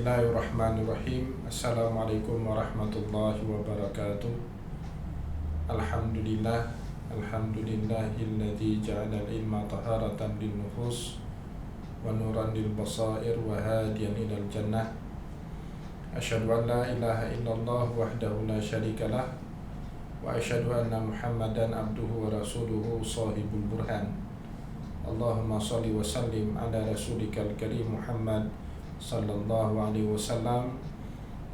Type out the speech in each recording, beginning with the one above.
Bismillahirrahmanirrahim. Assalamualaikum warahmatullahi wabarakatuh. Alhamdulillah. Alhamdulillahilladzi ja'ala al-ilma taharatan lin-nufus wa nuran lil-basair wa hadiyan ilal jannah. Asyhadu an la ilaha illallah wahdahu la syarikalah wa asyhadu anna Muhammadan abduhu wa rasuluhu shahibul burhan. Allahumma shalli wa sallim ala rasulikal karim Muhammad sallallahu alaihi wasallam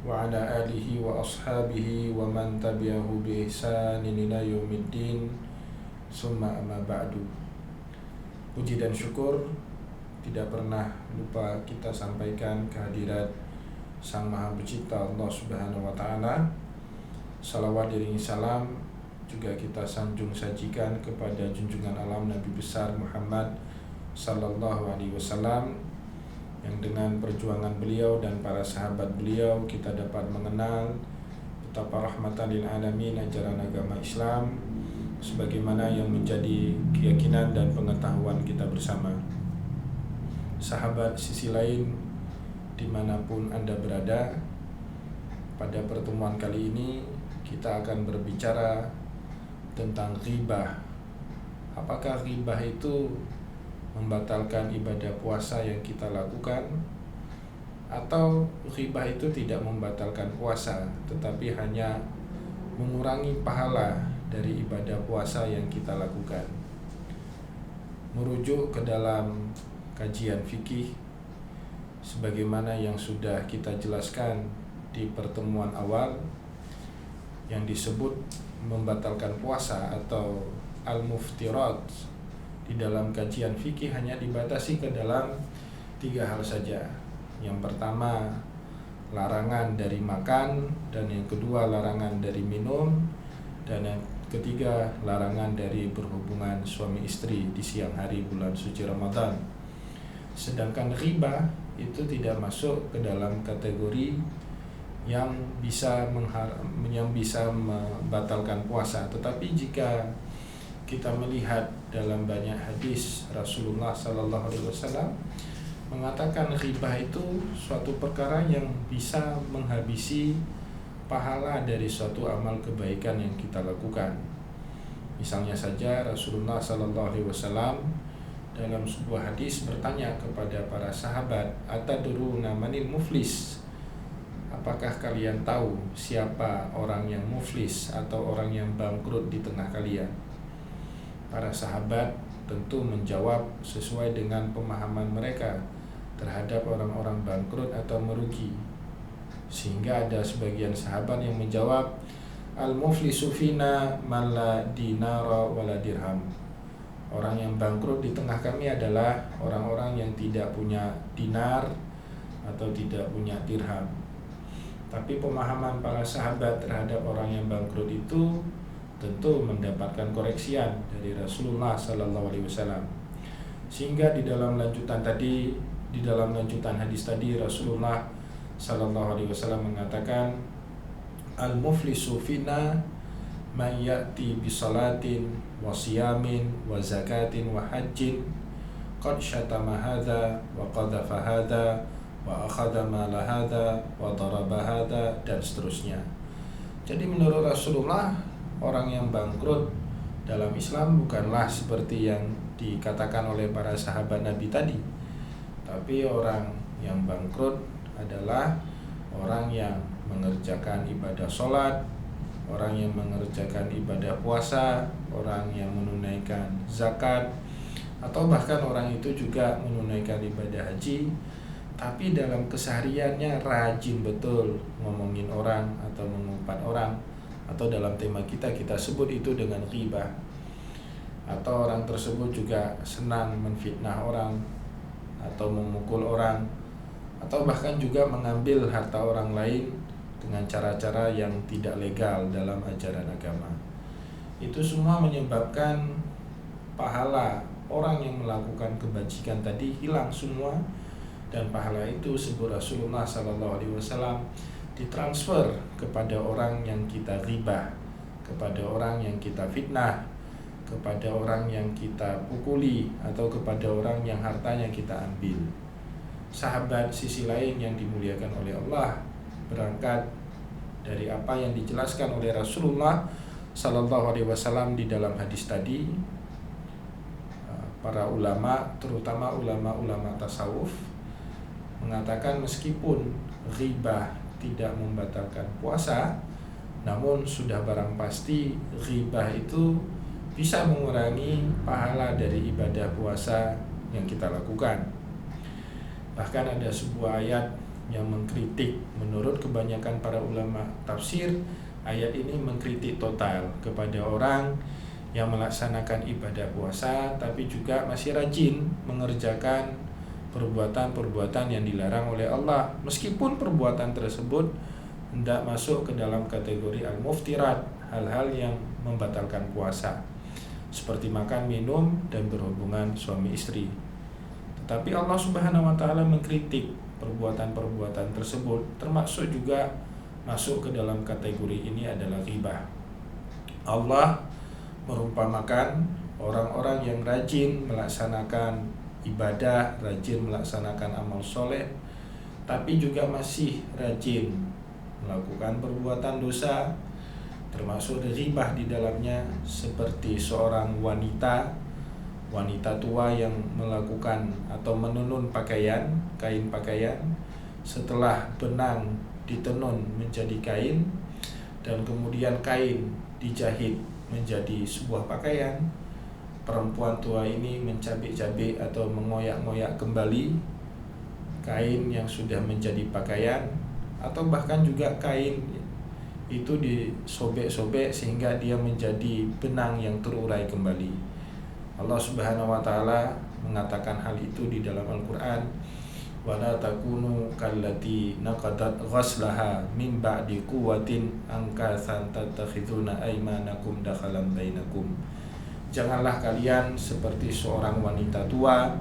wa ala alihi wa ashabihi wa man tabi'ahu bi ihsanin ila yaumiddin. Summa amma ba'du. Puji dan syukur tidak pernah lupa kita sampaikan kehadirat Sang Maha Pencipta Allah Subhanahu wa taala. Salawat iringi salam juga kita sanjung sajikan kepada junjungan alam Nabi besar Muhammad sallallahu alaihi wasallam, yang dengan perjuangan beliau dan para sahabat beliau kita dapat mengenal betapa rahmatan lil alamin ajaran agama Islam sebagaimana yang menjadi keyakinan dan pengetahuan kita bersama. Sahabat sisi lain dimanapun Anda berada, pada pertemuan kali ini kita akan berbicara tentang ghibah. Apakah ghibah itu membatalkan ibadah puasa yang kita lakukan, atau ghibah itu tidak membatalkan puasa tetapi hanya mengurangi pahala dari ibadah puasa yang kita lakukan? Merujuk ke dalam kajian fikih sebagaimana yang sudah kita jelaskan di pertemuan awal, yang disebut membatalkan puasa atau al-muftirat di dalam kajian fikih hanya dibatasi ke dalam 3 hal saja. Yang pertama, larangan dari makan, dan yang kedua larangan dari minum, dan yang ketiga larangan dari berhubungan suami istri di siang hari bulan suci Ramadan. Sedangkan ghibah itu tidak masuk ke dalam kategori yang bisa membatalkan puasa. Tetapi jika kita melihat dalam banyak hadis, Rasulullah Sallallahu Alaihi Wasallam mengatakan ghibah itu suatu perkara yang bisa menghabisi pahala dari suatu amal kebaikan yang kita lakukan. Misalnya saja Rasulullah Sallallahu Alaihi Wasallam dalam sebuah hadis bertanya kepada para sahabat, atadruna manil muflis? Apakah kalian tahu siapa orang yang muflis atau orang yang bangkrut di tengah kalian? Para sahabat tentu menjawab sesuai dengan pemahaman mereka terhadap orang-orang bangkrut atau merugi. Sehingga ada sebagian sahabat yang menjawab, al-muflisu fina man la dinara wala dirham. Orang yang bangkrut di tengah kami adalah orang-orang yang tidak punya dinar atau tidak punya dirham. Tapi pemahaman para sahabat terhadap orang yang bangkrut itu tentu mendapatkan koreksian dari Rasulullah Sallallahu Alaihi Wasallam. Sehingga di dalam lanjutan hadis tadi Rasulullah Sallallahu Alaihi Wasallam mengatakan, al-muflisu fina man ya'ti bi salatin wa siyamin wa zakatin wa hajjin qad syatama hadza wa qadhafa hadza wa akhadha mala hadza wa daraba hadza, dan seterusnya. Jadi menurut Rasulullah, orang yang bangkrut dalam Islam bukanlah seperti yang dikatakan oleh para sahabat Nabi tadi. Tapi orang yang bangkrut adalah orang yang mengerjakan ibadah sholat, orang yang mengerjakan ibadah puasa, orang yang menunaikan zakat, atau bahkan orang itu juga menunaikan ibadah haji, tapi dalam kesehariannya rajin betul ngomongin orang atau mengumpat orang, atau dalam tema kita sebut itu dengan ghibah. Atau orang tersebut juga senang menfitnah orang atau memukul orang, atau bahkan juga mengambil harta orang lain dengan cara-cara yang tidak legal dalam ajaran agama. Itu semua menyebabkan pahala orang yang melakukan kebajikan tadi hilang semua, dan pahala itu sebut Rasulullah Sallallahu Alaihi Wasallam ditransfer kepada orang yang kita ghibah, kepada orang yang kita fitnah, kepada orang yang kita pukuli, atau kepada orang yang hartanya kita ambil. sahabat sisi lain yang dimuliakan oleh Allah, berangkat dari apa yang dijelaskan oleh Rasulullah Sallallahu Alaihi Wasallam di dalam hadis tadi, para ulama, terutama ulama-ulama tasawuf, mengatakan meskipun ghibah tidak membatalkan puasa, namun sudah barang pasti ghibah itu bisa mengurangi pahala dari ibadah puasa yang kita lakukan. Bahkan ada sebuah ayat yang mengkritik, menurut kebanyakan para ulama tafsir, ayat ini mengkritik total kepada orang yang melaksanakan ibadah puasa tapi juga masih rajin mengerjakan perbuatan-perbuatan yang dilarang oleh Allah, meskipun perbuatan tersebut hendak masuk ke dalam kategori al-muftirat, hal-hal yang membatalkan puasa, seperti makan, minum, dan berhubungan suami istri. Tetapi Allah Subhanahu wa Ta'ala mengkritik perbuatan-perbuatan tersebut, termasuk juga masuk ke dalam kategori ini adalah ghibah. Allah merumpamakan orang-orang yang rajin melaksanakan ibadah, rajin melaksanakan amal soleh, tapi juga masih rajin melakukan perbuatan dosa, termasuk ghibah di dalamnya, seperti seorang wanita tua yang melakukan atau menenun pakaian, kain pakaian, setelah benang ditenun menjadi kain dan kemudian kain dijahit menjadi sebuah pakaian. Perempuan tua ini mencabik-cabik atau mengoyak-ngoyak kembali kain yang sudah menjadi pakaian, atau bahkan juga kain itu disobek-sobek sehingga dia menjadi benang yang terurai kembali. Allah Subhanahu wa Ta'ala mengatakan hal itu di dalam Al-Qur'an, wala takunu kallati naqadat ghaslaha min ba'di quwwatin ankasan tattakhiduna aymanakum dakhalan bainakum. Janganlah kalian seperti seorang wanita tua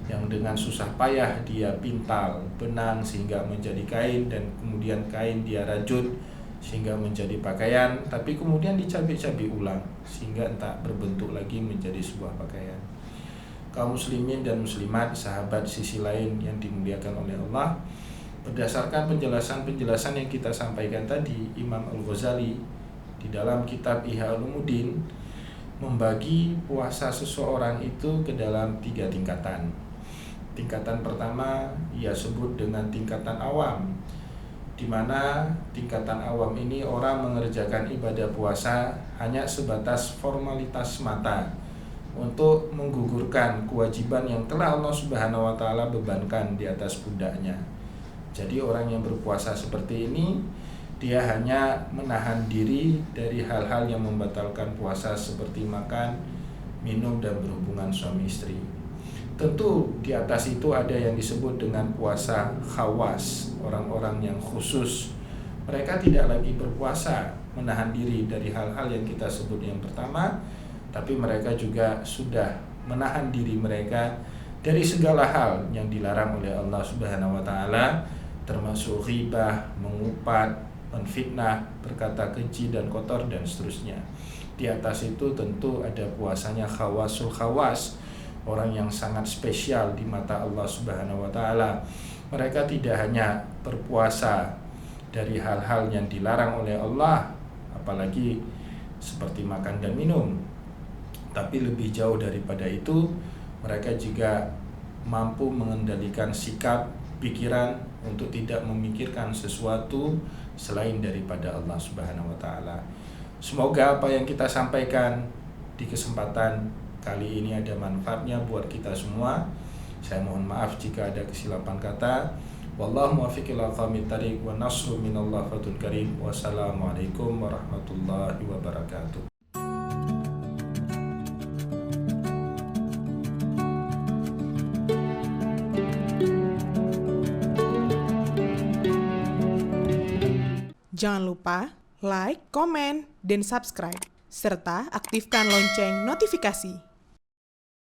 yang dengan susah payah dia pintal benang sehingga menjadi kain, dan kemudian kain dia rajut sehingga menjadi pakaian, tapi kemudian dicabik-cabik ulang sehingga entah berbentuk lagi menjadi sebuah pakaian. Kaum muslimin dan muslimat, sahabat sisi lain yang dimuliakan oleh Allah, berdasarkan penjelasan-penjelasan yang kita sampaikan tadi, Imam Al-Ghazali di dalam kitab Ihya Ulumuddin membagi puasa seseorang itu ke dalam 3 tingkatan. Tingkatan pertama ia sebut dengan tingkatan awam, di mana tingkatan awam ini orang mengerjakan ibadah puasa hanya sebatas formalitas semata untuk menggugurkan kewajiban yang telah Allah Subhanahu wa Ta'ala bebankan di atas pundaknya. Jadi orang yang berpuasa seperti ini, dia hanya menahan diri dari hal-hal yang membatalkan puasa seperti makan, minum, dan berhubungan suami istri. Tentu di atas itu ada yang disebut dengan puasa khawas, orang-orang yang khusus. Mereka tidak lagi berpuasa menahan diri dari hal-hal yang kita sebut yang pertama, tapi mereka juga sudah menahan diri mereka dari segala hal yang dilarang oleh Allah Subhanahu wa Ta'ala, termasuk ghibah, mengupat, menfitnah, berkata keji dan kotor, dan seterusnya. Di atas itu tentu ada puasanya khawasul khawas, orang yang sangat spesial di mata Allah Subhanahu wa Ta'ala. Mereka tidak hanya berpuasa dari hal-hal yang dilarang oleh Allah, apalagi seperti makan dan minum, tapi lebih jauh daripada itu, mereka juga mampu mengendalikan sikap, pikiran untuk tidak memikirkan sesuatu selain daripada Allah Subhanahu wa Ta'ala. Semoga apa yang kita sampaikan di kesempatan kali ini ada manfaatnya buat kita semua. Saya mohon maaf jika ada kesilapan kata. Wallahu muwaffiq ila aqwamit thariq wa nasru minallah fatul karim. Wassalamualaikum warahmatullahi wabarakatuh. Jangan lupa like, komen, dan subscribe, serta aktifkan lonceng notifikasi.